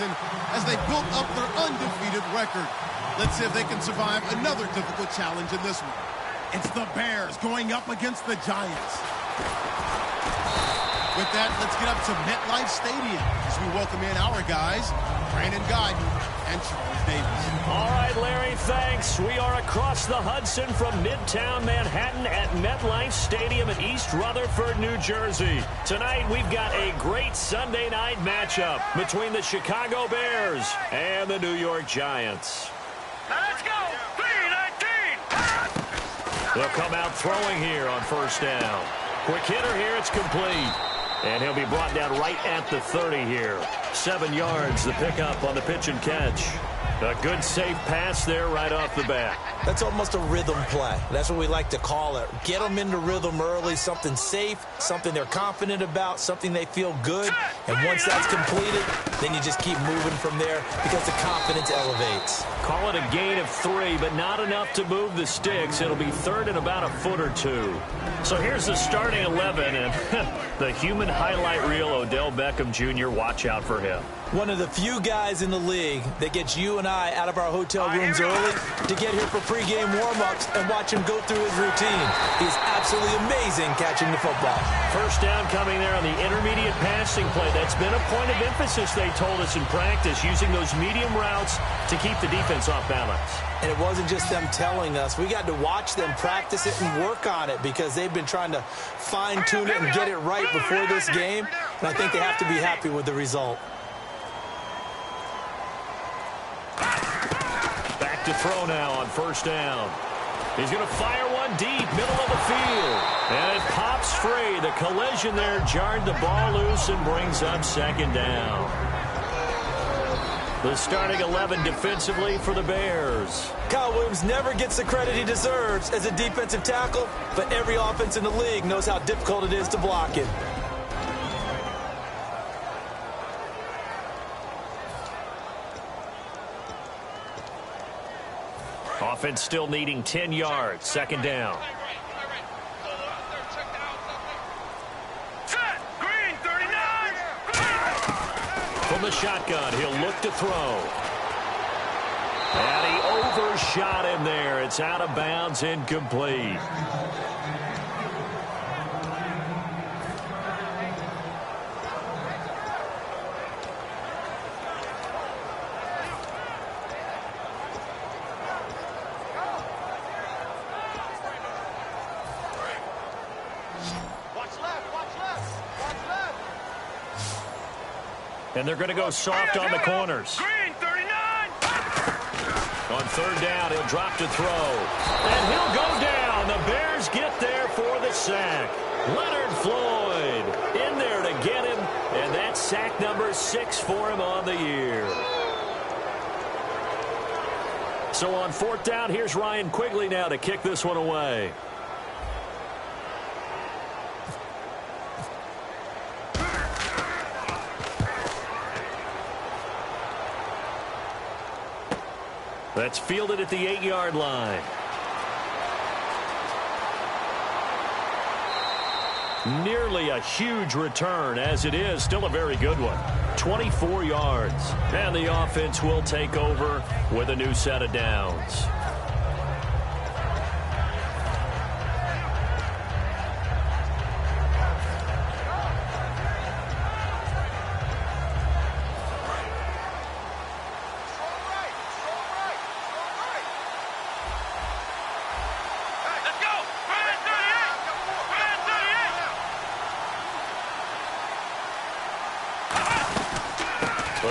season as they built up their undefeated record. Let's see if they can survive another difficult challenge in this one. It's the Bears going up against the Giants. With that, let's get up to MetLife Stadium as we welcome in our guys, Brandon Guyton and Charles Davis. All right, Larry, thanks. We are across the Hudson from Midtown Manhattan at MetLife Stadium in East Rutherford, New Jersey. Tonight, we've got a great Sunday night matchup between the Chicago Bears and the New York Giants. Let's go! 3-19! They'll come out throwing here on first down. Quick hitter here, it's complete. And he'll be brought down right at the 30 here. 7 yards, the pickup on the pitch and catch. A good, safe pass there right off the bat. That's almost a rhythm play. That's what we like to call it. Get them into rhythm early, something safe, something they're confident about, something they feel good. And once that's completed, then you just keep moving from there because the confidence elevates. Call it a gain of 3, but not enough to move the sticks. It'll be third and about a foot or 2. So here's the starting 11, and the human highlight reel, Odell Beckham Jr., watch out for him. One of the few guys in the league that gets you and I out of our hotel rooms early to get here for pregame warm-ups and watch him go through his routine. He's absolutely amazing catching the football. First down coming there on the intermediate passing play. That's been a point of emphasis, they told us in practice, using those medium routes to keep the defense off balance. And it wasn't just them telling us. We got to watch them practice it and work on it because they've been trying to fine-tune it and get it right before this game. And I think they have to be happy with the result. Back to throw now on first down. He's going to fire one deep, middle of the field. And it pops free. The collision there jarred the ball loose and brings up second down. The starting 11 defensively for the Bears. Kyle Williams never gets the credit he deserves as a defensive tackle, but every offense in the league knows how difficult it is to block him. Offense still needing 10 yards. Second down. Set! Green, 39! From the shotgun, he'll look to throw. And he overshot him there. It's out of bounds, incomplete. And they're going to go soft on the corners. Green, 39! On third down, he'll drop to throw. And he'll go down. The Bears get there for the sack. Leonard Floyd in there to get him. And that's sack number 6 for him on the year. So on fourth down, here's Ryan Quigley now to kick this one away. That's fielded at the 8-yard line. Nearly a huge return, as it is still a very good one. 24 yards. And the offense will take over with a new set of downs.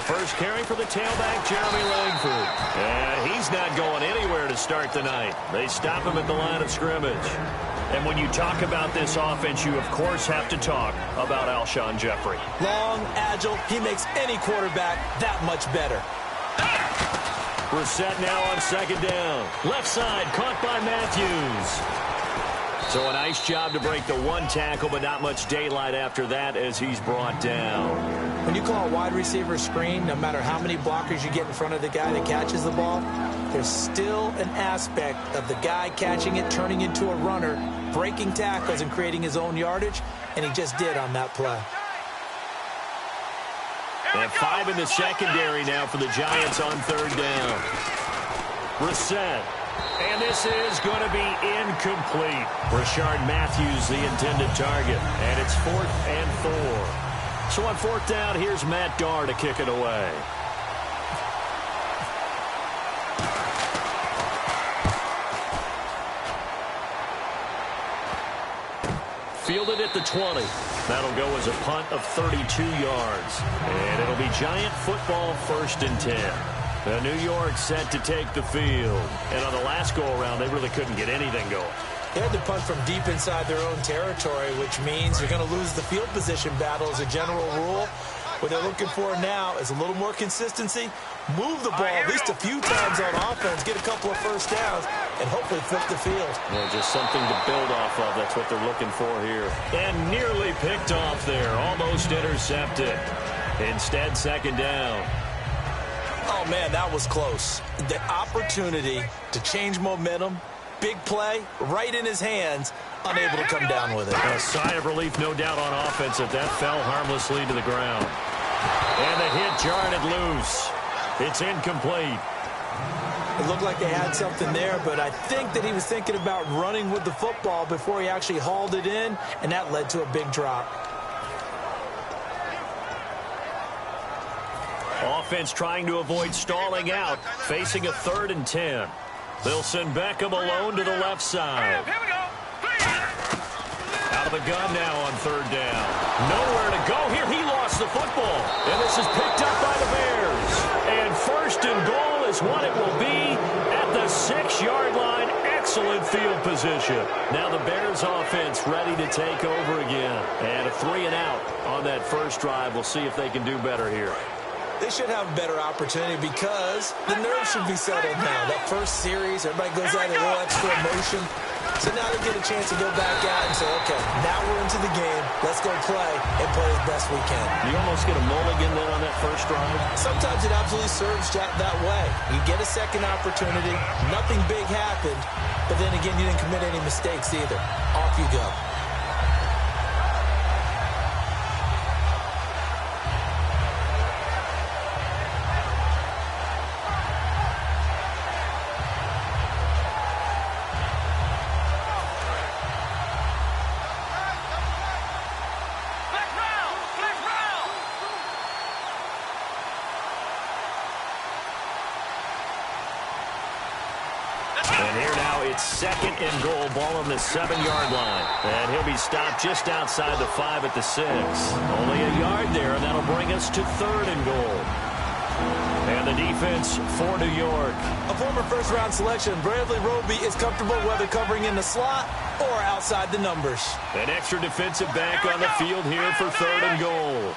First carry for the tailback, Jeremy Langford. And he's not going anywhere to start the night. They stop him at the line of scrimmage. And when you talk about this offense, you, of course, have to talk about Alshon Jeffrey. Long, agile, he makes any quarterback that much better. We're set now on second down. Left side, caught by Matthews. So a nice job to break the one tackle, but not much daylight after that as he's brought down. When you call a wide receiver screen, no matter how many blockers you get in front of the guy that catches the ball, there's still an aspect of the guy catching it, turning into a runner, breaking tackles and creating his own yardage, and he just did on that play. And 5 in the secondary now for the Giants on third down. Brissett. And this is going to be incomplete. Rashard Matthews, the intended target. And it's 4th and 4. So on fourth down, here's Matt Garr to kick it away. Fielded at the 20. That'll go as a punt of 32 yards. And it'll be Giant football, 1st and 10. New York set to take the field. And on the last go-around, they really couldn't get anything going. They had to punt from deep inside their own territory, which means you're going to lose the field position battle as a general rule. What they're looking for now is a little more consistency, move the ball at least a few times on offense, get a couple of first downs, and hopefully flip the field. Well, just something to build off of. That's what they're looking for here. And nearly picked off there, almost intercepted. Instead, 2nd down. Oh, man, that was close. The opportunity to change momentum, big play, right in his hands, unable to come down with it. A sigh of relief, no doubt, on offense that fell harmlessly to the ground. And the hit jarred it loose. It's incomplete. It looked like they had something there, but I think that he was thinking about running with the football before he actually hauled it in, and that led to a big drop. Offense trying to avoid stalling out, facing a 3rd and 10. They'll send Beckham alone to the left side. Here we go. Out of the gun now on 3rd down. Nowhere to go here. He lost the football. And this is picked up by the Bears. And 1st and goal is what it will be at the 6-yard line. Excellent field position. Now the Bears offense ready to take over again. And a 3 and out on that first drive. We'll see if they can do better here. They should have a better opportunity because the nerves should be settled now. That first series, everybody goes out a little extra emotion. So now they get a chance to go back out and say, okay, now we're into the game. Let's go play and play as best we can. You almost get a mulligan then on that first drive? Sometimes it absolutely serves that way. You get a second opportunity. Nothing big happened. But then again, you didn't commit any mistakes either. Off you go. And here now it's 2nd and goal, ball on the 7-yard line. And he'll be stopped just outside the 5 at the 6. Only a yard there, and that'll bring us to 3rd and goal. And the defense for New York. A former first-round selection, Bradley Roby is comfortable whether covering in the slot or outside the numbers. An extra defensive back on the field here for 3rd and goal.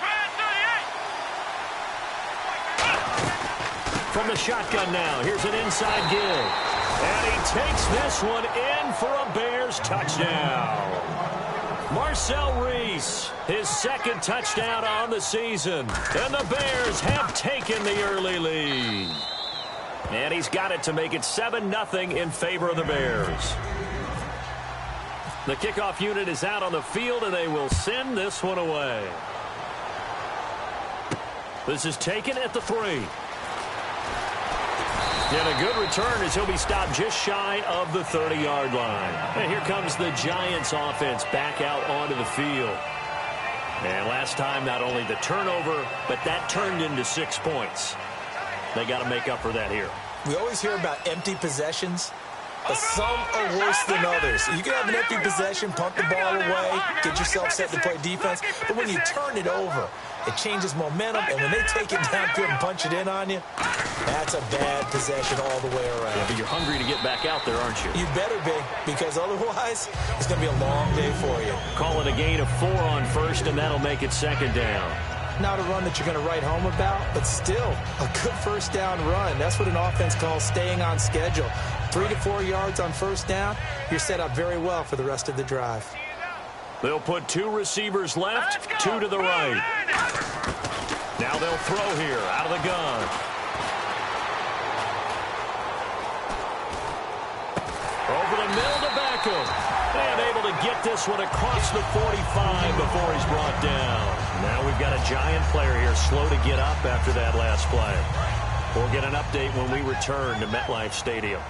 From the shotgun now, here's an inside give. And he takes this one in for a Bears touchdown. Marcel Reese, his 2nd touchdown on the season. And the Bears have taken the early lead. And he's got it to make it 7-0 in favor of the Bears. The kickoff unit is out on the field, and they will send this one away. This is taken at the 3. And a good return as he'll be stopped just shy of the 30-yard line. And here comes the Giants offense back out onto the field. And last time, not only the turnover, but that turned into 6 points. They got to make up for that here. We always hear about empty possessions, but some are worse than others. You can have an empty possession, punt the ball away, get yourself set to play defense, but when you turn it over, it changes momentum, and when they take it downfield and punch it in on you, that's a bad possession all the way around. Yeah, but you're hungry to get back out there, aren't you? You better be, because otherwise, it's going to be a long day for you. Call it a gain of 4 on 1st, and that'll make it 2nd down. Not a run that you're going to write home about, but still a good first down run. That's what an offense calls staying on schedule. 3 to 4 yards on first down, you're set up very well for the rest of the drive. They'll put 2 receivers left, 2 to the right. Now they'll throw here out of the gun. Over the middle to Beckham. And able to get this one across the 45 before he's brought down. Now we've got a Giant player here slow to get up after that last play. We'll get an update when we return to MetLife Stadium.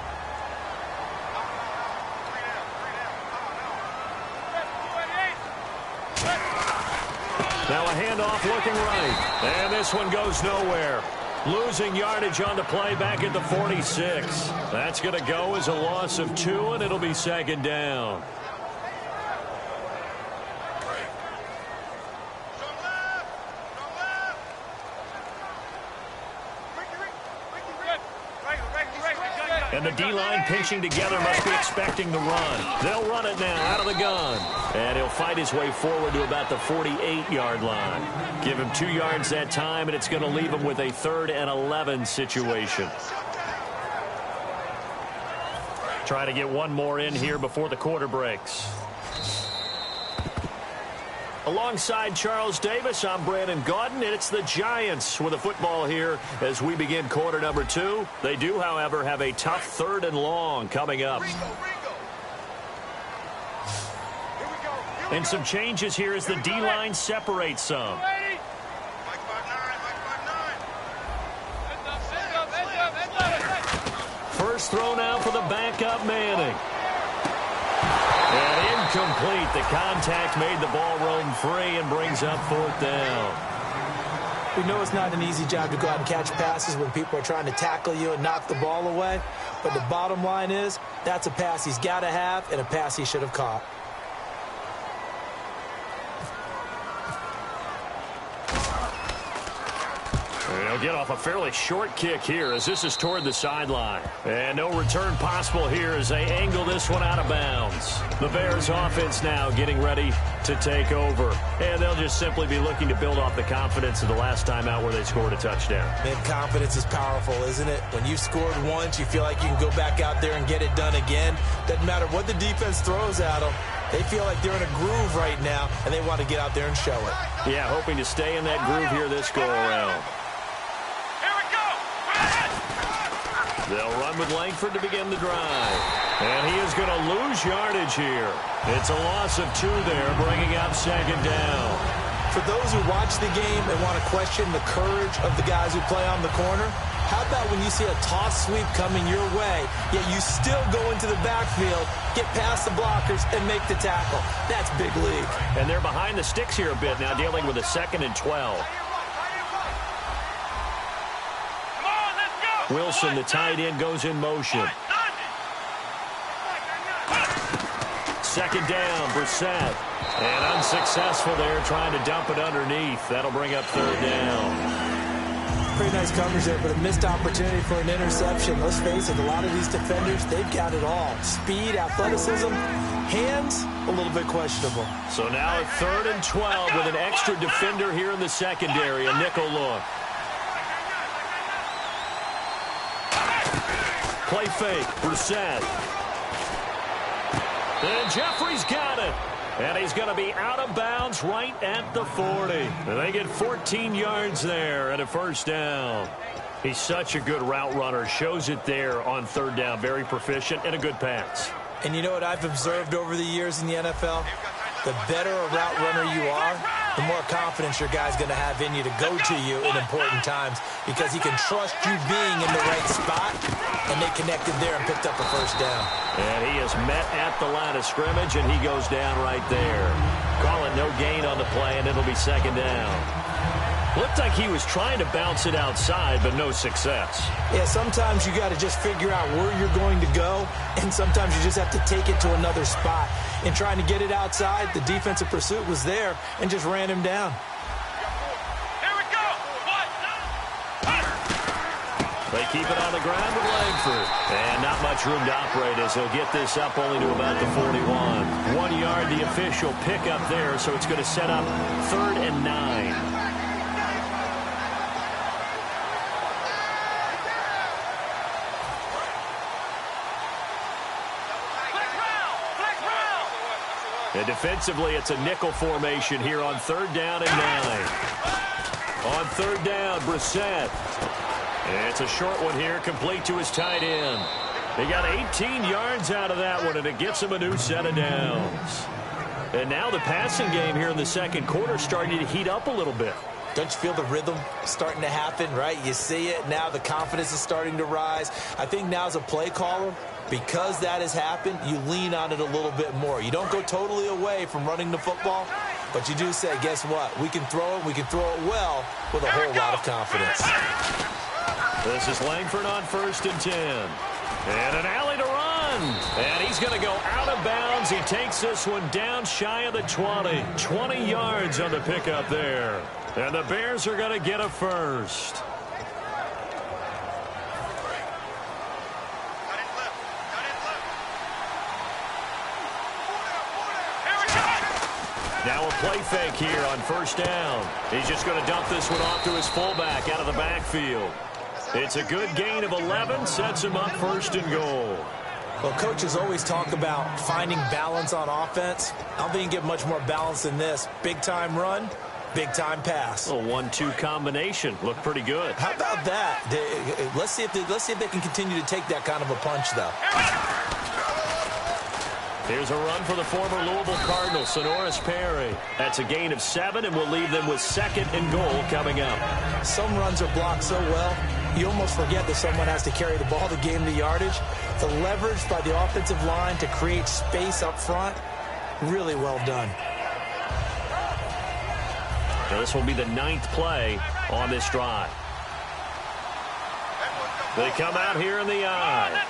Now a handoff looking right. And this one goes nowhere. Losing yardage on the play back at the 46. That's going to go as a loss of 2, and it'll be second down. And the D-line pinching together must be expecting the run. They'll run it now out of the gun. And he'll fight his way forward to about the 48-yard line. Give him 2 yards that time, and it's going to leave him with a 3rd and 11 situation. Try to get one more in here before the quarter breaks. Alongside Charles Davis, I'm Brandon Gaudin, and it's the Giants with the football here as we begin quarter number 2. They do, however, have a tough 3rd and long coming up. And some changes here as the D-line separates some. First throw now for the backup Manning. And incomplete. The contact made the ball roam free and brings up 4th down. We know it's not an easy job to go out and catch passes when people are trying to tackle you and knock the ball away. But the bottom line is that's a pass he's got to have and a pass he should have caught. He'll get off a fairly short kick here as this is toward the sideline. And no return possible here as they angle this one out of bounds. The Bears offense now getting ready to take over. And they'll just simply be looking to build off the confidence of the last time out where they scored a touchdown. Man, confidence is powerful, isn't it? When you've scored once, you feel like you can go back out there and get it done again. Doesn't matter what the defense throws at them. They feel like they're in a groove right now, and they want to get out there and show it. Yeah, hoping to stay in that groove here this go-around. They'll run with Langford to begin the drive. And he is going to lose yardage here. It's a loss of 2 there, bringing up second down. For those who watch the game and want to question the courage of the guys who play on the corner, how about when you see a toss sweep coming your way, yet you still go into the backfield, get past the blockers, and make the tackle? That's big league. And they're behind the sticks here a bit now, dealing with a 2nd and 12. Wilson, the tight end, goes in motion. Second down, Brissett. And unsuccessful there, trying to dump it underneath. That'll bring up 3rd down. Pretty nice coverage there, but a missed opportunity for an interception. Let's face it, a lot of these defenders, they've got it all. Speed, athleticism, hands, a little bit questionable. So now a 3rd and 12 with an extra defender here in the secondary, a nickel look. Play fake, Brissett. And Jeffrey's got it. And he's going to be out of bounds right at the 40. And they get 14 yards there and a 1st down. He's such a good route runner. Shows it there on 3rd down. Very proficient and a good pass. And you know what I've observed over the years in the NFL? The better a route runner you are, the more confidence your guy's going to have in you to go to you in important times because he can trust you being in the right spot, and they connected there and picked up a 1st down. And he is met at the line of scrimmage, and he goes down right there. Call it no gain on the play, and it'll be 2nd down. Looked like he was trying to bounce it outside, but no success. Yeah, sometimes you got to just figure out where you're going to go, and sometimes you just have to take it to another spot. In trying to get it outside, the defensive pursuit was there and just ran him down. Here we go. They keep it on the ground with Langford. And not much room to operate as he'll get this up only to about the 41. 1 yard, the official pickup there, so it's going to set up 3rd and 9. And defensively, it's a nickel formation here on 3rd down and 9. On 3rd down, Brissett. And it's a short one here, complete to his tight end. He got 18 yards out of that one, and it gets him a new set of downs. And now the passing game here in the second quarter starting to heat up a little bit. Don't you feel the rhythm starting to happen, right? You see it. Now the confidence is starting to rise. I think now as a play caller, because that has happened, you lean on it a little bit more. You don't go totally away from running the football, but you do say, guess what? We can throw it. We can throw it well with a whole lot of confidence. This is Langford on 1st and 10. And an alley to run. And he's going to go out of bounds. He takes this one down shy of the 20. 20 yards on the pickup there. And the Bears are going to get a first. Now a play fake here on 1st down. He's just going to dump this one off to his fullback out of the backfield. It's a good gain of 11, sets him up 1st and goal. Well, coaches always talk about finding balance on offense. I don't think you get much more balance than this. Big-time run, big-time pass. A 1-2 combination. Looked pretty good. How about that? Let's see if they can continue to take that kind of a punch, though. Here's a run for the former Louisville Cardinal, Sonoris Perry. That's a gain of 7, and we'll leave them with 2nd and goal coming up. Some runs are blocked so well, you almost forget that someone has to carry the ball to gain the yardage. The leverage by the offensive line to create space up front, really well done. Now this will be the 9th play on this drive. They come out here in the eye.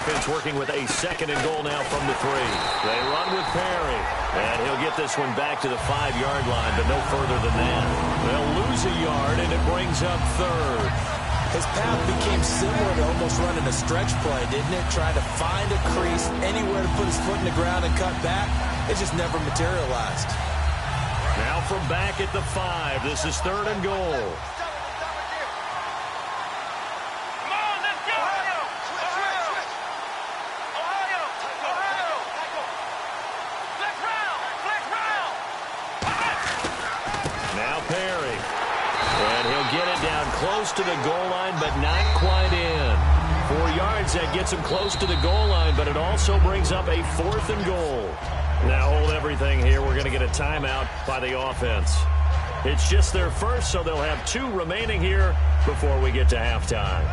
Offense working with a 2nd and goal now from the 3. They run with Perry. And he'll get this one back to the 5-yard line, but no further than that. They'll lose a yard, and it brings up 3rd. His path became similar to almost running a stretch play, didn't it? Trying to find a crease, anywhere to put his foot in the ground and cut back. It just never materialized. Now from back at the 5, this is 3rd and goal. Perry. And he'll get it down close to the goal line, but not quite in. 4 yards, that gets him close to the goal line, but it also brings up a 4th and goal. Now hold everything here. We're going to get a timeout by the offense. It's just their first, so they'll have 2 remaining here before we get to halftime.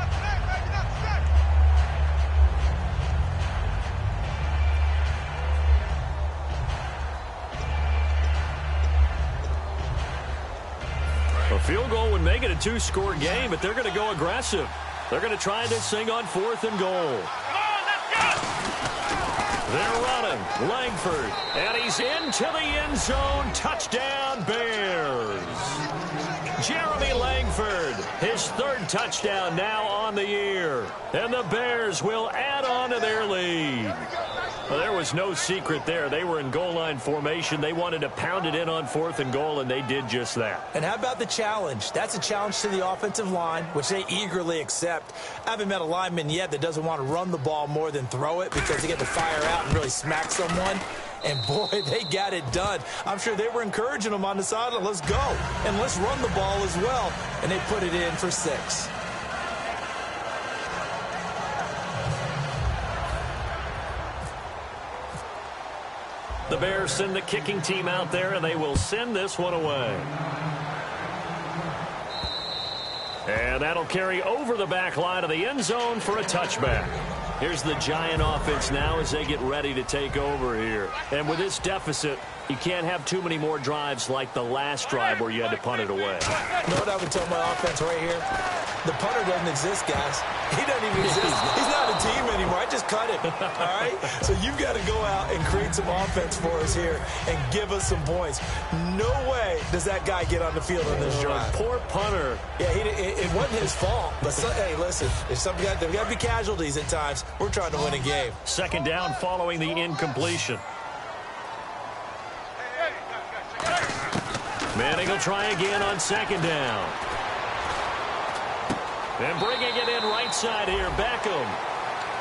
A field goal would make it a 2-score game, but they're going to go aggressive. They're going to try this thing on 4th and goal. They're running. Langford. And he's into the end zone. Touchdown, Bears. Jeremy Langford, his 3rd touchdown now on the year. And the Bears will add on to their lead. Well, there was no secret there. They were in goal line formation. They wanted to pound it in on 4th and goal, and they did just that. And how about the challenge? That's a challenge to the offensive line, which they eagerly accept. I haven't met a lineman yet that doesn't want to run the ball more than throw it because they get to fire out and really smack someone. And, boy, they got it done. I'm sure they were encouraging them on the sideline. Let's go. And let's run the ball as well. And they put it in for 6. The Bears send the kicking team out there, and they will send this one away. And that'll carry over the back line of the end zone for a touchback. Here's the Giant offense now as they get ready to take over here. And with this deficit, you can't have too many more drives like the last drive where you had to punt it away. You know what I would tell my offense right here? The punter doesn't exist, guys. He doesn't even exist. He's not a team anymore. I just cut him. All right? So you've got to go out and create some offense for us here and give us some points. No way does that guy get on the field on this drive. Poor punter. Yeah, it wasn't his fault. But, hey, listen, there's got to be casualties at times. We're trying to win a game. 2nd down following the incompletion. Manning will try again on 2nd down. And bringing it in right side here, Beckham.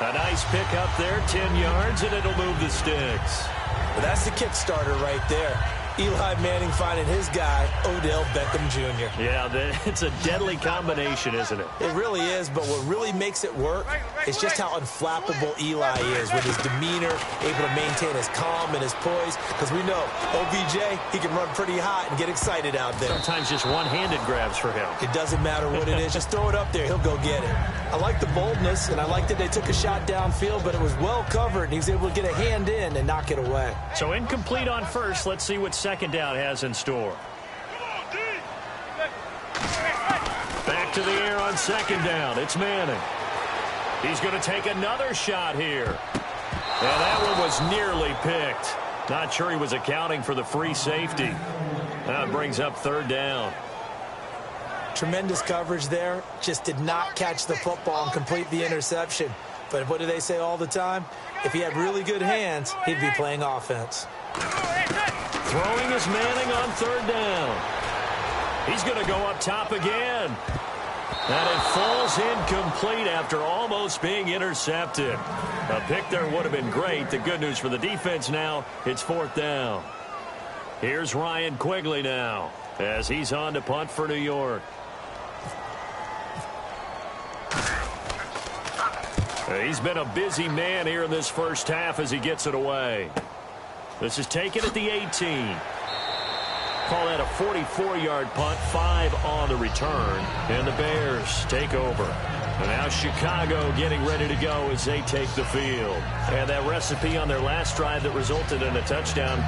A nice pick up there, 10 yards, and it'll move the sticks. Well, that's the kick starter right there. Eli Manning finding his guy, Odell Beckham Jr. Yeah, it's a deadly combination, isn't it? It really is, but what really makes it work is just how unflappable Eli is with his demeanor, able to maintain his calm and his poise, because we know OBJ, he can run pretty hot and get excited out there. Sometimes just one-handed grabs for him. It doesn't matter what it is. Just throw it up there. He'll go get it. I like the boldness, and I like that they took a shot downfield, but it was well covered, and he was able to get a hand in and knock it away. So incomplete on first. Let's see what second down has in store. Back to the air on second down. It's Manning. He's going to take another shot here. And that one was nearly picked. Not sure he was accounting for the free safety. That brings up third down. Tremendous coverage there. Just did not catch the football and complete the interception. But what do they say all the time? If he had really good hands, he'd be playing offense. Throwing is Manning on third down. He's going to go up top again. And it falls incomplete after almost being intercepted. A pick there would have been great. The good news for the defense now, it's fourth down. Here's Ryan Quigley now as he's on to punt for New York. He's been a busy man here in this first half as he gets it away. This is taken at the 18. Call that a 44-yard punt, 5 on the return. And the Bears take over. And now Chicago getting ready to go as they take the field. And that recipe on their last drive that resulted in a touchdown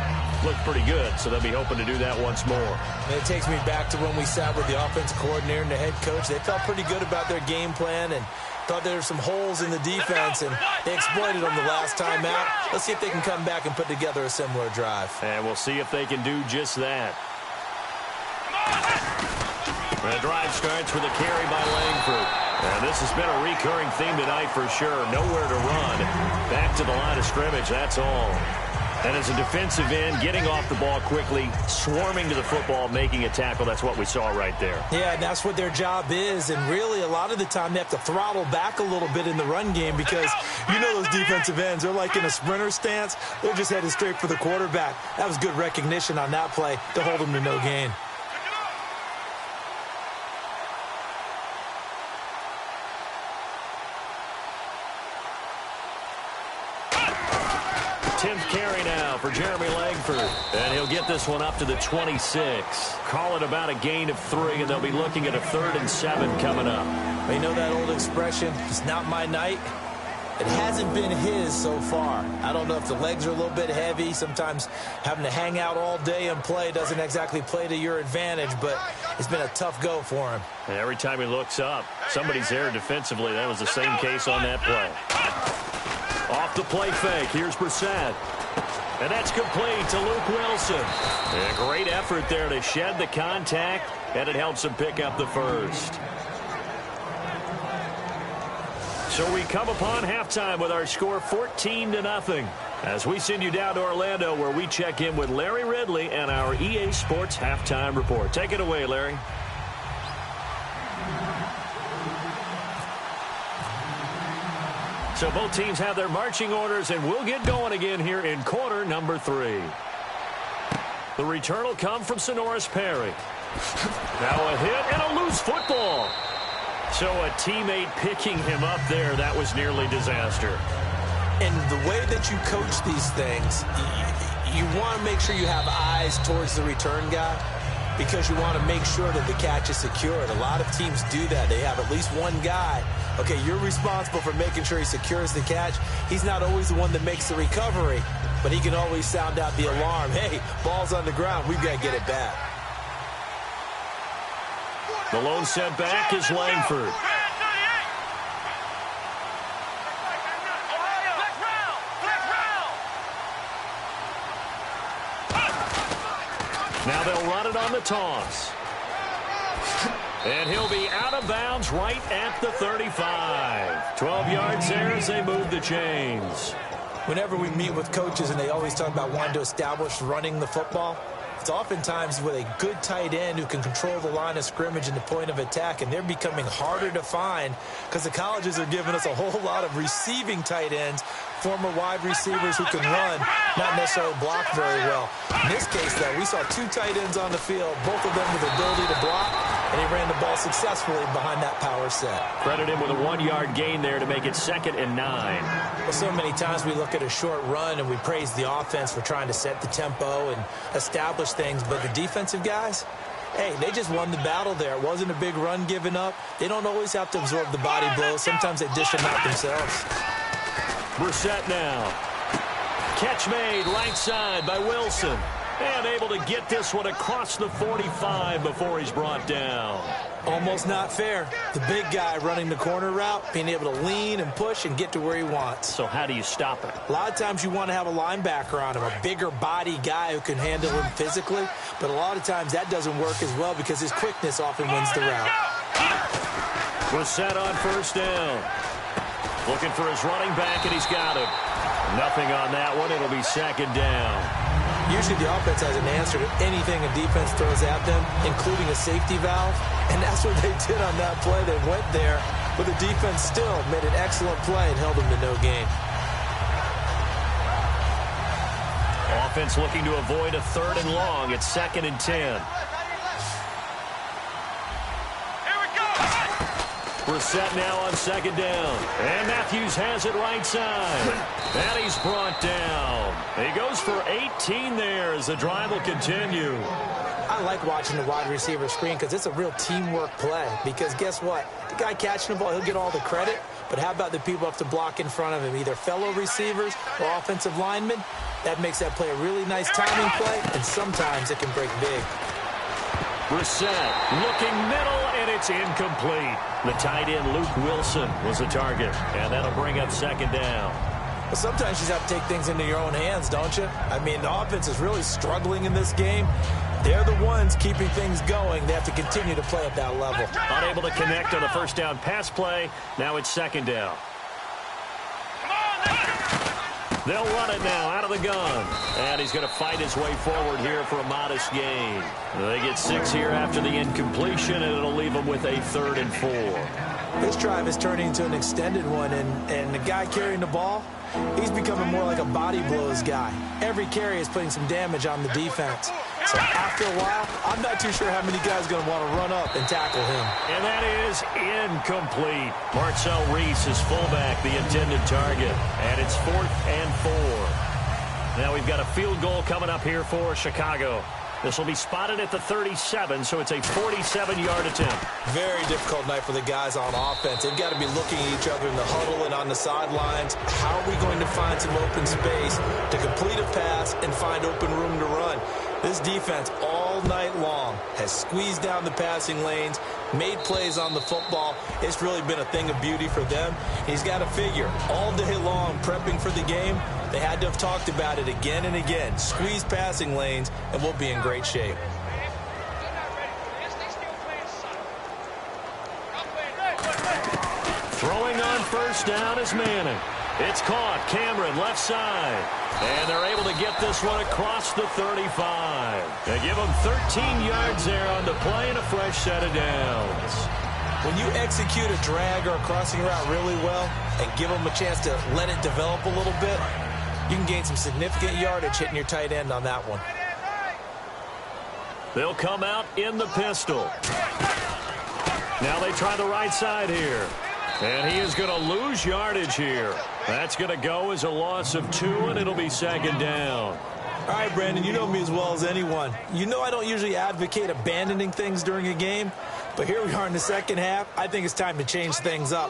looked pretty good, so they'll be hoping to do that once more. And it takes me back to when we sat with the offensive coordinator and the head coach. They felt pretty good about their game plan and thought there were some holes in the defense, and they exploited them the last time out. Let's see if they can come back and put together a similar drive. And we'll see if they can do just that. The drive starts with a carry by Langford. And this has been a recurring theme tonight for sure. Nowhere to run. Back to the line of scrimmage, that's all. And as a defensive end, getting off the ball quickly, swarming to the football, making a tackle, that's what we saw right there. Yeah, and that's what their job is. And really, a lot of the time, they have to throttle back a little bit in the run game because you know those defensive ends, they're like in a sprinter stance. They're just headed straight for the quarterback. That was good recognition on that play to hold them to no gain. Carry now for Jeremy Langford. And he'll get this one up to the 26. Call it about a gain of 3, and they'll be looking at a 3rd and 7 coming up. You know that old expression, it's not my night? It hasn't been his so far. I don't know if the legs are a little bit heavy. Sometimes having to hang out all day and play doesn't exactly play to your advantage, but it's been a tough go for him. And every time he looks up, somebody's there defensively. That was the same case on that play. Off the play fake, here's Brissett. And that's complete to Luke Wilson. And a great effort there to shed the contact, and it helps him pick up the first. So we come upon halftime with our score 14-0. As we send you down to Orlando, where we check in with Larry Ridley and our EA Sports Halftime Report. Take it away, Larry. So both teams have their marching orders, and we'll get going again here in quarter number 3. The return will come from Sonoris Perry. Now a hit and a loose football. So a teammate picking him up there, that was nearly disaster. And the way that you coach these things, you want to make sure you have eyes towards the return guy, because you want to make sure that the catch is secured. A lot of teams do that. They have at least one guy. Okay, you're responsible for making sure he secures the catch. He's not always the one that makes the recovery, but he can always sound out the alarm. Hey, ball's on the ground. We've got to get it back. The lone set back is Langford. Now they'll run it on the toss. And he'll be out of bounds right at the 35. 12 yards there as they move the chains. Whenever we meet with coaches and they always talk about wanting to establish running the football, It's oftentimes with a good tight end who can control the line of scrimmage and the point of attack, and they're becoming harder to find because the colleges are giving us a whole lot of receiving tight ends, former wide receivers who can run, not necessarily block very well. In this case, though, we saw two tight ends on the field, both of them with the ability to block, and he ran the ball successfully behind that power set. Credit him with a 1-yard gain there to make it 2nd and 9. Well, so many times we look at a short run and we praise the offense for trying to set the tempo and establish things, but the defensive guys, hey, they just won the battle there. It wasn't a big run given up. They don't always have to absorb the body blows. Sometimes they dish them out themselves. Brissett now. Catch made right side by Wilson. And able to get this one across the 45 before he's brought down. Almost not fair. The big guy running the corner route, being able to lean and push and get to where he wants. So how do you stop it? A lot of times you want to have a linebacker on him, a bigger body guy who can handle him physically. But a lot of times that doesn't work as well because his quickness often wins the route. Brissett on 1st down. Looking for his running back, and he's got him. Nothing on that one. It'll be 2nd down. Usually the offense has an answer to anything a defense throws at them, including a safety valve. And that's what they did on that play. They went there, but the defense still made an excellent play and held them to no gain. Offense looking to avoid a 3rd and long. It's 2nd and 10. Brissett now on 2nd down. And Matthews has it right side. And he's brought down. He goes for 18 there as the drive will continue. I like watching the wide receiver screen because it's a real teamwork play. Because guess what? The guy catching the ball, he'll get all the credit. But how about the people who have to block in front of him, either fellow receivers or offensive linemen? That makes that play a really nice timing play, and sometimes it can break big. Brissett looking middle, and it's incomplete. The tight end, Luke Wilson, was the target, and that'll bring up 2nd down. Well, sometimes you just have to take things into your own hands, don't you? I mean, the offense is really struggling in this game. They're the ones keeping things going. They have to continue to play at that level. Unable to connect on the 1st down pass play. Now it's 2nd down. They'll run it now out of the gun. And he's going to fight his way forward here for a modest gain. They get 6 here after the incompletion, and it'll leave them with a 3rd and 4. This drive is turning into an extended one, and the guy carrying the ball, he's becoming more like a body blows guy. Every carry is putting some damage on the defense. So after a while, I'm not too sure how many guys are going to want to run up and tackle him. And that is incomplete. Marcel Reese is fullback, the intended target. And it's 4th and 4. Now we've got a field goal coming up here for Chicago. This will be spotted at the 37, so it's a 47-yard attempt. Very difficult night for the guys on offense. They've got to be looking at each other in the huddle and on the sidelines. How are we going to find some open space to complete a pass and find open room to run? This defense all night long has squeezed down the passing lanes, made plays on the football. It's really been a thing of beauty for them. He's got to figure all day long prepping for the game. They had to have talked about it again and again. Squeeze passing lanes, and we'll be in great shape. Throwing on 1st down is Manning. It's caught. Cameron left side. And they're able to get this one across the 35. They give them 13 yards there on the play and a fresh set of downs. When you execute a drag or a crossing route really well and give them a chance to let it develop a little bit, you can gain some significant yardage hitting your tight end on that one. They'll come out in the pistol. Now they try the right side here. And he is going to lose yardage here. That's going to go as a loss of 2, and it'll be 2nd down. All right, Brandon, you know me as well as anyone. You know I don't usually advocate abandoning things during a game, but here we are in the 2nd half. I think it's time to change things up.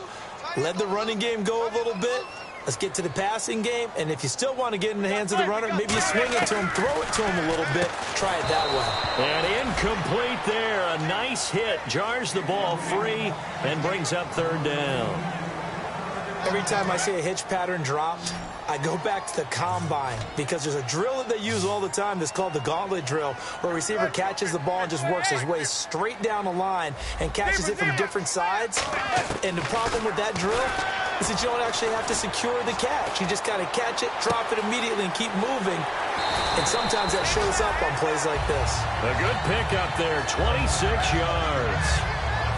Let the running game go a little bit. Let's get to the passing game, and if you still want to get in the hands of the runner, maybe you swing it to him, throw it to him a little bit, try it that way. And incomplete there. A nice hit. Jars the ball free and brings up 3rd down. Every time I see a hitch pattern dropped, I go back to the combine because there's a drill that they use all the time that's called the gauntlet drill, where a receiver catches the ball and just works his way straight down the line and catches it from different sides. And the problem with that drill is that you don't actually have to secure the catch. You just got to catch it, drop it immediately, and keep moving. And sometimes that shows up on plays like this. A good pickup there, 26 yards.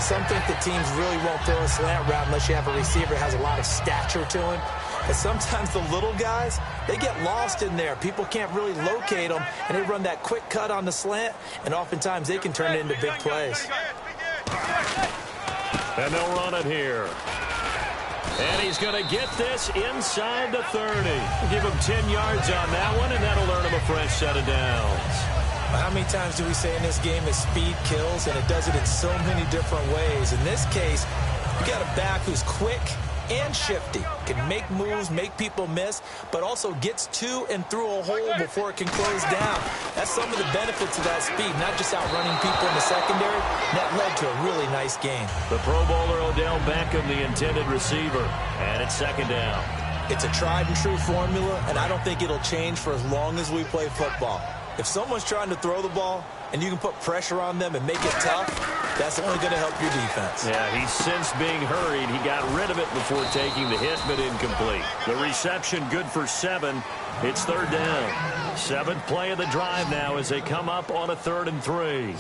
Some think the teams really won't throw a slant route unless you have a receiver that has a lot of stature to him. But sometimes the little guys, they get lost in there. People can't really locate them, and they run that quick cut on the slant, and oftentimes they can turn it into big plays. And they'll run it here. And he's going to get this inside the 30. Give him 10 yards on that one, and that'll earn him a fresh set of downs. How many times do we say in this game that speed kills, and it does it in so many different ways? In this case, you got a back who's quick and shifty, can make moves, make people miss, but also gets to and through a hole before it can close down. That's some of the benefits of that speed, not just outrunning people in the secondary. That led to a really nice game. The Pro Bowler Odell Beckham, the intended receiver, and it's second down. It's a tried and true formula, and I don't think it'll change for as long as we play football. If someone's trying to throw the ball and you can put pressure on them and make it tough, that's only going to help your defense. Yeah, he's since being hurried. He got rid of it before taking the hit, but incomplete. The reception good for 7. It's third down. 7th play of the drive now as they come up on a 3rd and 3.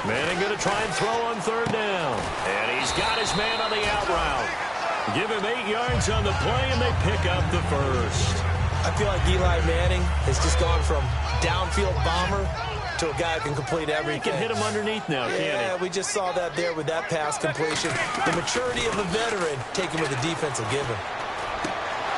Manning going to try and throw on 3rd down. And he's got his man on the out route. Give him 8 yards on the play, and they pick up the first. I feel like Eli Manning has just gone from downfield bomber to a guy who can complete everything. He can hit him underneath now, can't he? Yeah, we just saw that there with that pass completion. The maturity of a veteran taken with the defense will give him.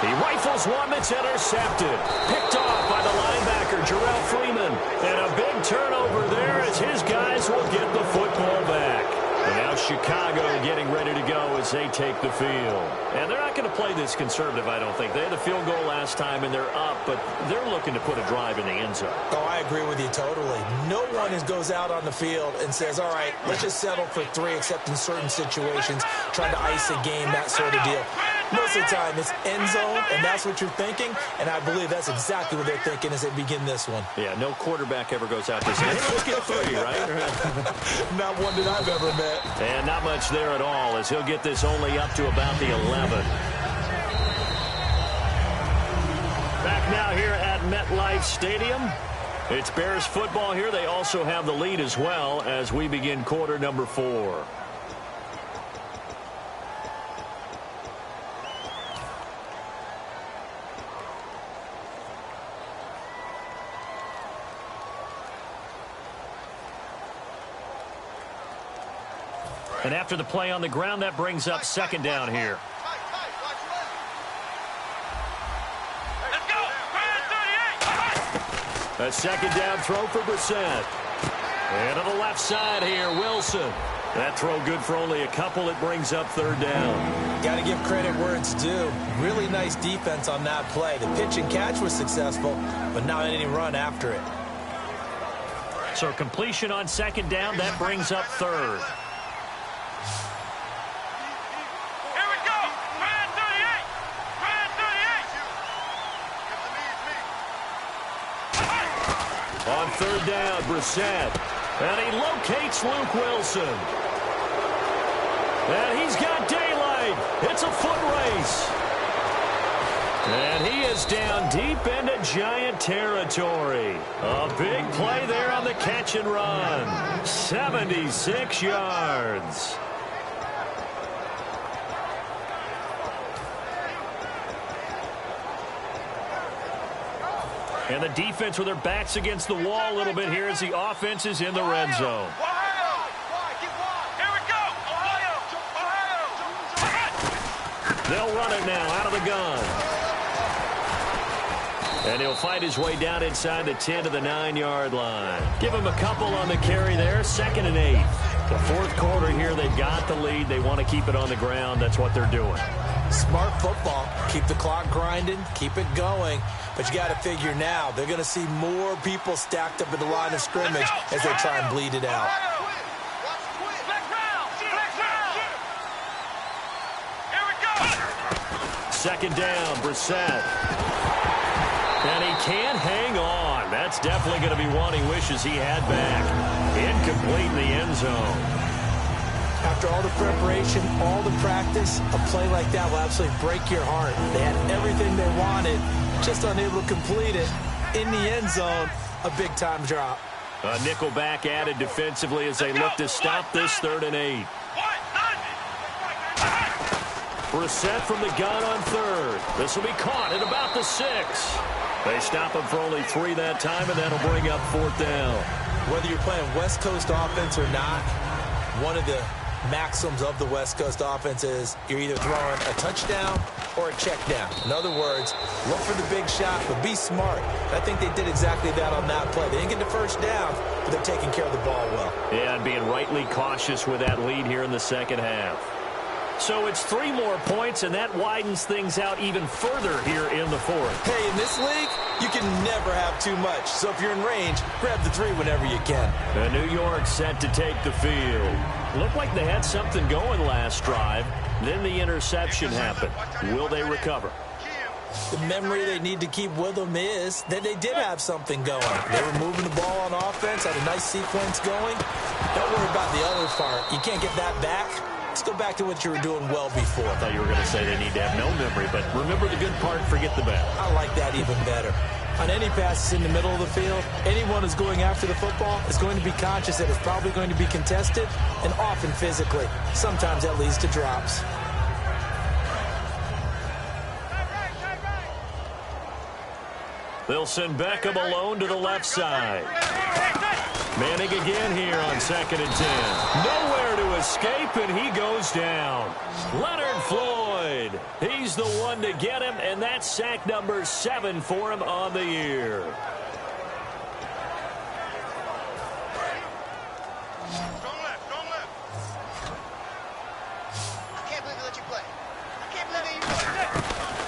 He rifles one that's intercepted. Picked off by the linebacker, Jarrell Freeman. And a big turnover there as his guys will get the football back. And now Chicago getting ready to go as they take the field. And they're not going to play this conservative, I don't think. They had the field goal last time, and they're up, but they're looking to put a drive in the end zone. Oh, I agree with you totally. No one goes out on the field and says, all right, let's just settle for 3, except in certain situations, trying to ice a game, that sort of deal. Most of the time, it's end zone, and that's what you're thinking, and I believe that's exactly what they're thinking as they begin this one. Yeah, no quarterback ever goes out to say, hey, let's get 3, right? Not one that I've ever met. And not much there at all, as he'll get this only up to about the 11. Back now here at MetLife Stadium. It's Bears football here. They also have the lead as well as we begin quarter number 4. And after the play on the ground, that brings up second down here. A second down throw for Brissett. And on the left side here, Wilson. That throw good for only a couple. It brings up third down. Got to give credit where it's due. Really nice defense on that play. The pitch and catch was successful, but not any run after it. So completion on second down, that brings up third. On third down, Brissett. And he locates Luke Wilson. And he's got daylight. It's a foot race. And he is down deep into Giant territory. A big play there on the catch and run. 76 yards. And the defense with their backs against the wall a little bit here as the offense is in the red zone. They'll run it now out of the gun. And he'll fight his way down inside the 10 to the 9-yard line. Give him a couple on the carry there. 2nd and 8. The fourth quarter here, they've got the lead. They want to keep it on the ground. That's what they're doing. Smart football. Keep the clock grinding. Keep it going. But you got to figure now, they're going to see more people stacked up at the line of scrimmage as they try and bleed it out. Second down, Brissett. And he can't hang on. That's definitely going to be one he wishes he had back. Incomplete in the end zone. After all the preparation, all the practice, a play like that will absolutely break your heart. They had everything they wanted, just unable to complete it. In the end zone, a big-time drop. A nickel back added defensively as they look to stop this 3rd and 8. Brissett from the gun on 3rd. This will be caught at about the 6. They stop him for only 3 that time, and that'll bring up 4th down. Whether you're playing West Coast offense or not, one of the maxims of the West Coast offense is you're either throwing a touchdown or a check down. In other words, look for the big shot, but be smart. I think they did exactly that on that play. They didn't get the first down, but they're taking care of the ball well. Yeah, and being rightly cautious with that lead here in the second half. So it's 3 more points, and that widens things out even further here in the 4th. Hey, in this league, you can never have too much. So if you're in range, grab the 3 whenever you can. And New York set to take the field. Looked like they had something going last drive. Then the interception happened. Will they recover? The memory they need to keep with them is that they did have something going. They were moving the ball on offense, had a nice sequence going. Don't worry about the other part. You can't get that back. Let's go back to what you were doing well before. I thought you were going to say they need to have no memory, but remember the good part, forget the bad. I like that even better. On any passes in the middle of the field, anyone who's going after the football is going to be conscious that it's probably going to be contested, and often physically. Sometimes that leads to drops. They'll send Beckham alone to the left side. Manning again here on 2nd and 10. Nowhere to escape, and he goes down. Leonard Floyd. He's the one to get him, and that's sack number 7 for him on the year.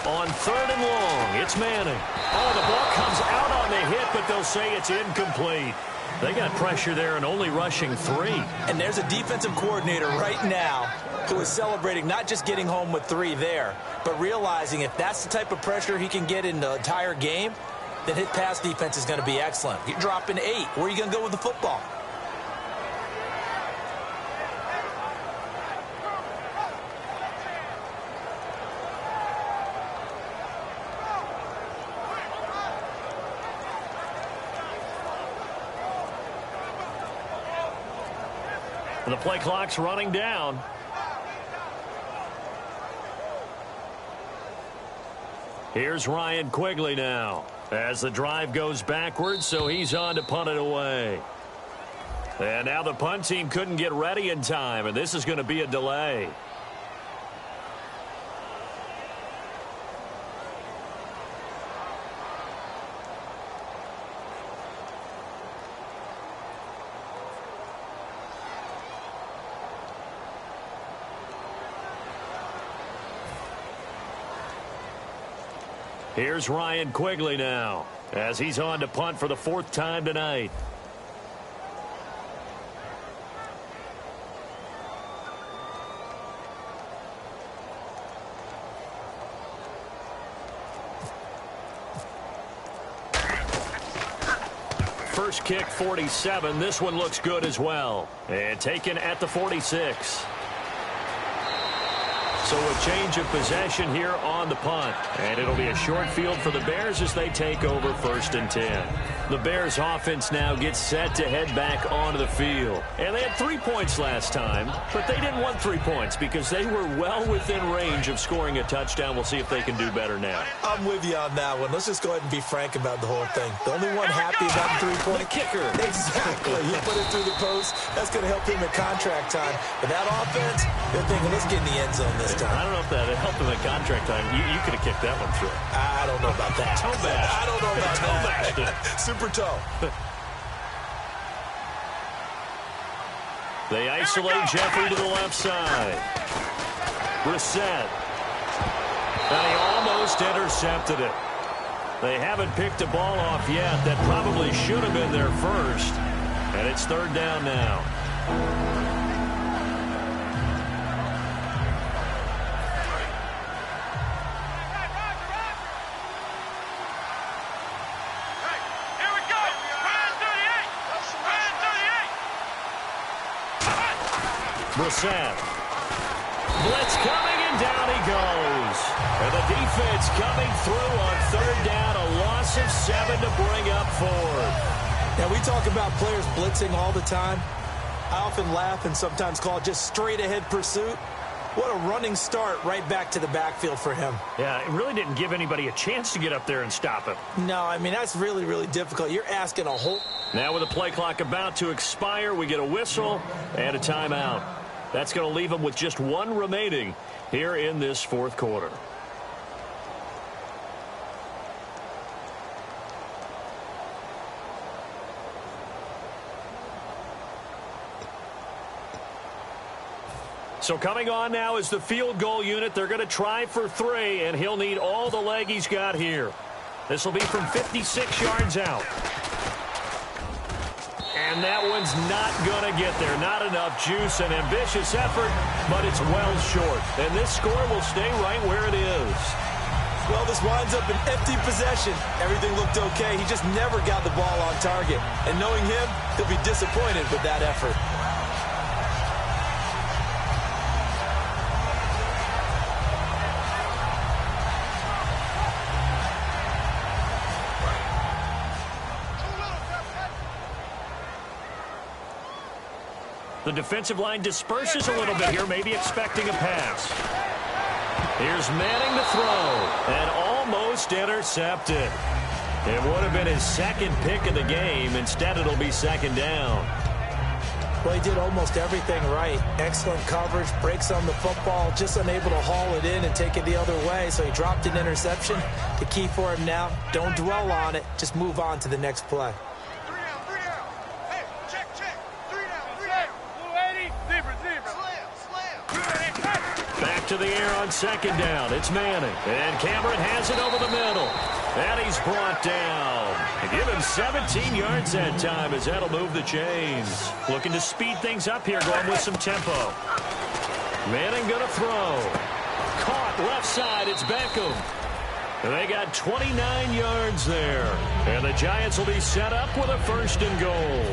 On 3rd and long, it's Manning. Oh, the ball comes out on the hit, but they'll say it's incomplete. They got pressure there and only rushing 3. And there's a defensive coordinator right now who is celebrating not just getting home with 3 there, but realizing if that's the type of pressure he can get in the entire game, then his pass defense is going to be excellent. You're dropping 8. Where are you going to go with the football? The play clock's running down. Here's Ryan Quigley now as the drive goes backwards, so he's on to punt it away. And now the punt team couldn't get ready in time, and this is going to be a delay. Here's Ryan Quigley now as he's on to punt for the 4th time tonight. First kick, 47. This one looks good as well. And taken at the 46. So a change of possession here on the punt. And it'll be a short field for the Bears as they take over 1st and 10. The Bears offense now gets set to head back onto the field. And they had 3 points last time, but they didn't want 3 points because they were well within range of scoring a touchdown. We'll see if they can do better now. I'm with you on that one. Let's just go ahead and be frank about the whole thing. The only one happy about the 3-point kicker. Exactly. You put it through the post. That's going to help him at contract time. But that offense, they're thinking, let's get in the end zone this time. I don't know if that helped him at contract time. You could have kicked that one through. I don't know about that. Toe bash. I don't know about toe that. Super toe. They isolate Jeffrey to the left side. Brissett. And he almost intercepted it. They haven't picked a ball off yet. That probably should have been their first. And it's 3rd down now. Brissett. Blitz coming, and down he goes. And the defense coming through on third down. A loss of 7 to bring up fourth. Now, we talk about players blitzing all the time. I often laugh and sometimes call it just straight-ahead pursuit. What a running start right back to the backfield for him. Yeah, it really didn't give anybody a chance to get up there and stop him. No, I mean, that's really, really difficult. You're asking a whole... Now with the play clock about to expire, we get a whistle and a timeout. That's going to leave them with just one remaining here in this fourth quarter. So coming on now is the field goal unit. They're going to try for 3, and he'll need all the leg he's got here. This will be from 56 yards out. And that one's not going to get there. Not enough juice. An ambitious effort, but it's well short. And this score will stay right where it is. Well, this winds up an empty possession. Everything looked okay. He just never got the ball on target. And knowing him, he'll be disappointed with that effort. The defensive line disperses a little bit here, maybe expecting a pass. Here's Manning to throw, and almost intercepted. It would have been his second pick of the game. Instead, it'll be second down. Well, he did almost everything right. Excellent coverage, breaks on the football, just unable to haul it in and take it the other way, so he dropped an interception. The key for him now, don't dwell on it, just move on to the next play. To the air on second down. It's Manning. And Cameron has it over the middle. And he's brought down. And give him 17 yards that time as that'll move the chains. Looking to speed things up here, going with some tempo. Manning going to throw. Caught left side. It's Beckham. And they got 29 yards there. And the Giants will be set up with a 1st and goal.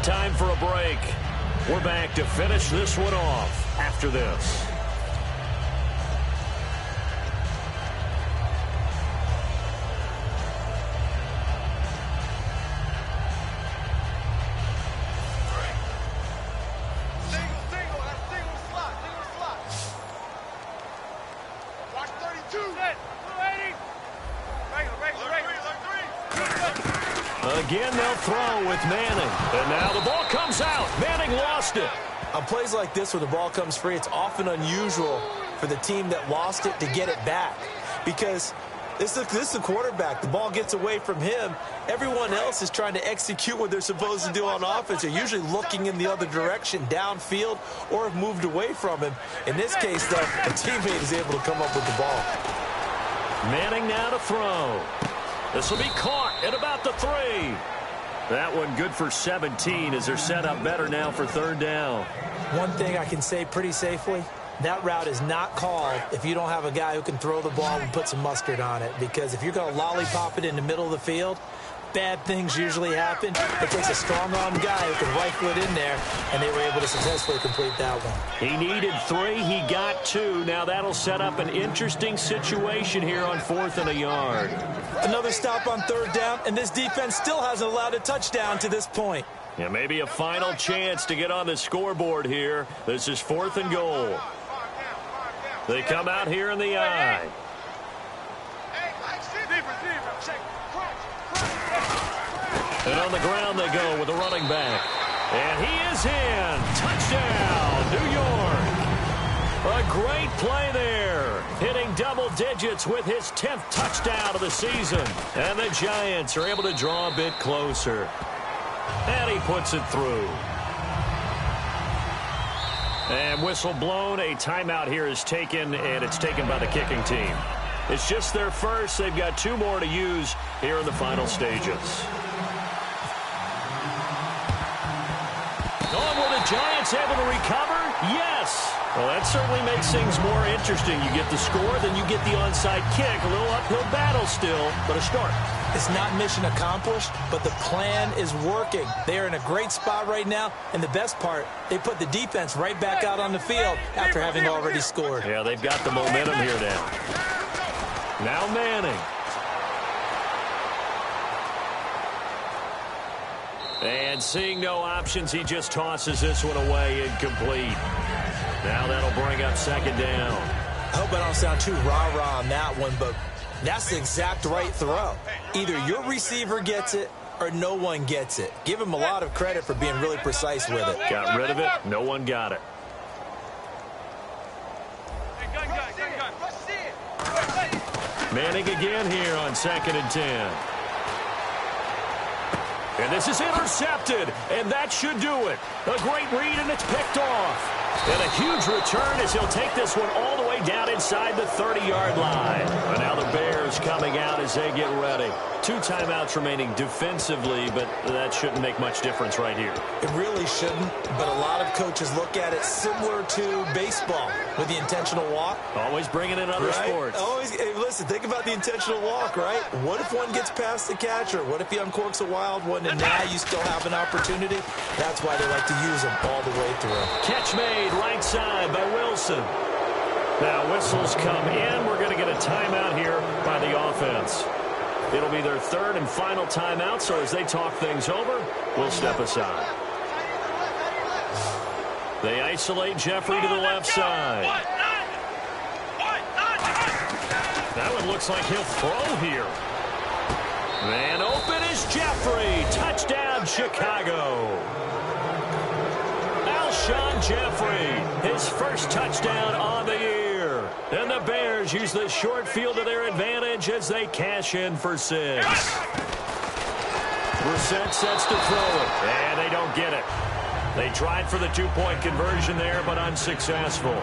Time for a break. We're back to finish this one off after this. Watch 32. Again, they'll throw with Manning. And now the ball comes out. Manning lost it. On plays like this where the ball comes free, it's often unusual for the team that lost it to get it back. Because this is the quarterback. The ball gets away from him. Everyone else is trying to execute what they're supposed to do on offense. They're usually looking in the other direction, downfield, or have moved away from him. In this case, though, a teammate is able to come up with the ball. Manning now to throw. This will be caught at about the 3. That one good for 17 as they're set up better now for 3rd down. One thing I can say pretty safely, that route is not called if you don't have a guy who can throw the ball and put some mustard on it. Because if you're going to lollipop it in the middle of the field, bad things usually happen. It takes a strong-arm guy who can rifle it in there, and they were able to successfully complete that one. He needed 3. He got 2. Now that'll set up an interesting situation here on 4th and a yard. Another stop on 3rd down, and this defense still hasn't allowed a touchdown to this point. Yeah, maybe a final chance to get on the scoreboard here. This is 4th and goal. They come out here in the eye. And on the ground they go with the running back. And he is in. Touchdown, New York. A great play there. Hitting double digits with his 10th touchdown of the season. And the Giants are able to draw a bit closer. And he puts it through. And whistle blown. A timeout here is taken, and it's taken by the kicking team. It's just their first. They've got 2 more to use here in the final stages. Oh, were the Giants able to recover? Yes. Well, that certainly makes things more interesting. You get the score, then you get the onside kick. A little uphill battle still, but a start. It's not mission accomplished, but the plan is working. They are in a great spot right now, and the best part, they put the defense right back out on the field after having already scored. Yeah, they've got the momentum here now. Now Manning. And seeing no options, he just tosses this one away incomplete. Now that'll bring up second down. I hope I don't sound too rah-rah on that one, but that's the exact right throw. Either your receiver gets it or no one gets it. Give him a lot of credit for being really precise with it. Got rid of it. No one got it. Manning again here on 2nd and 10. And this is intercepted, and that should do it. A great read, and it's picked off. And a huge return as he'll take this one all the way down inside the 30-yard line. And now the Bears coming out as they get ready. 2 timeouts remaining defensively, but that shouldn't make much difference right here. It really shouldn't, but a lot of coaches look at it similar to baseball with the intentional walk. Always bringing in other sports. Always, hey, listen, think about the intentional walk, right? What if one gets past the catcher? What if he uncorks a wild one and now you still have an opportunity? That's why they like to use them all the way through. Catch made right side by Wilson. Now whistles come in. We're going to get a timeout here by the offense. It'll be their 3rd and final timeout, so as they talk things over, we'll step aside. They isolate Jeffrey to the left side. That one looks like he'll throw here. And open is Jeffrey. Touchdown, Chicago. Alshon Jeffrey, his first touchdown on the year. And the Bears use the short field to their advantage as they cash in for 6. Brissett sets to throw it, and they don't get it. They tried for the 2-point conversion there, but unsuccessful.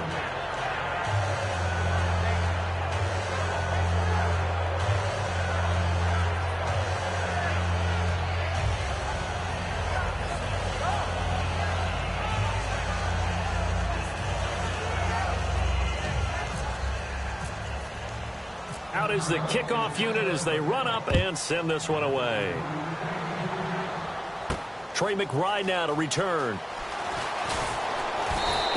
Out is the kickoff unit as they run up and send this one away. Trey McBride now to return.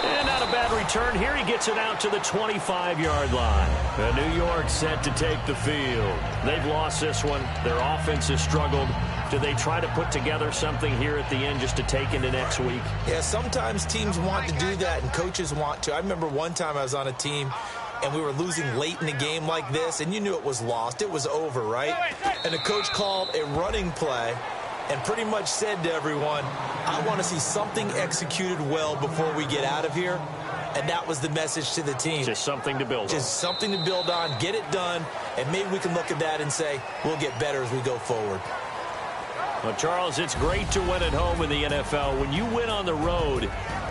And not a bad return here. He gets it out to the 25-yard line. And New York set to take the field. They've lost this one. Their offense has struggled. Do they try to put together something here at the end just to take into next week? Yeah, sometimes teams want to do that and coaches want to. I remember one time I was on a team and we were losing late in the game like this, and you knew it was lost. It was over, right? And the coach called a running play and pretty much said to everyone, I want to see something executed well before we get out of here. And that was the message to the team. Just something to build on. Just something to build on, get it done, and maybe we can look at that and say, we'll get better as we go forward. Well, Charles, it's great to win at home in the NFL. When you win on the road,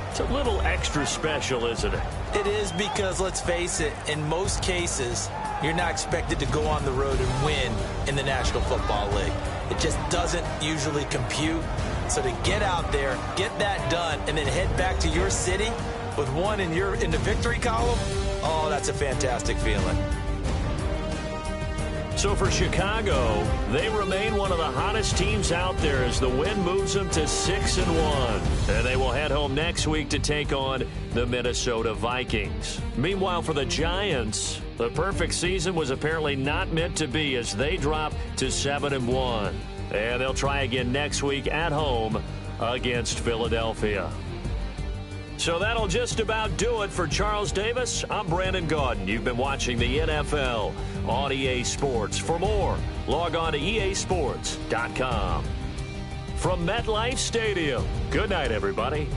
it's a little extra special, isn't it? It is because, let's face it, in most cases, you're not expected to go on the road and win in the National Football League. It just doesn't usually compute. So to get out there, get that done, and then head back to your city with one in the victory column, oh, that's a fantastic feeling. So for Chicago, they remain one of the hottest teams out there as the win moves them to 6-1. And they will head home next week to take on the Minnesota Vikings. Meanwhile, for the Giants, the perfect season was apparently not meant to be as they drop to 7-1. And they'll try again next week at home against Philadelphia. So that'll just about do it for Charles Davis. I'm Brandon Gaudin. You've been watching the NFL on EA Sports. For more, log on to easports.com. From MetLife Stadium, good night, everybody.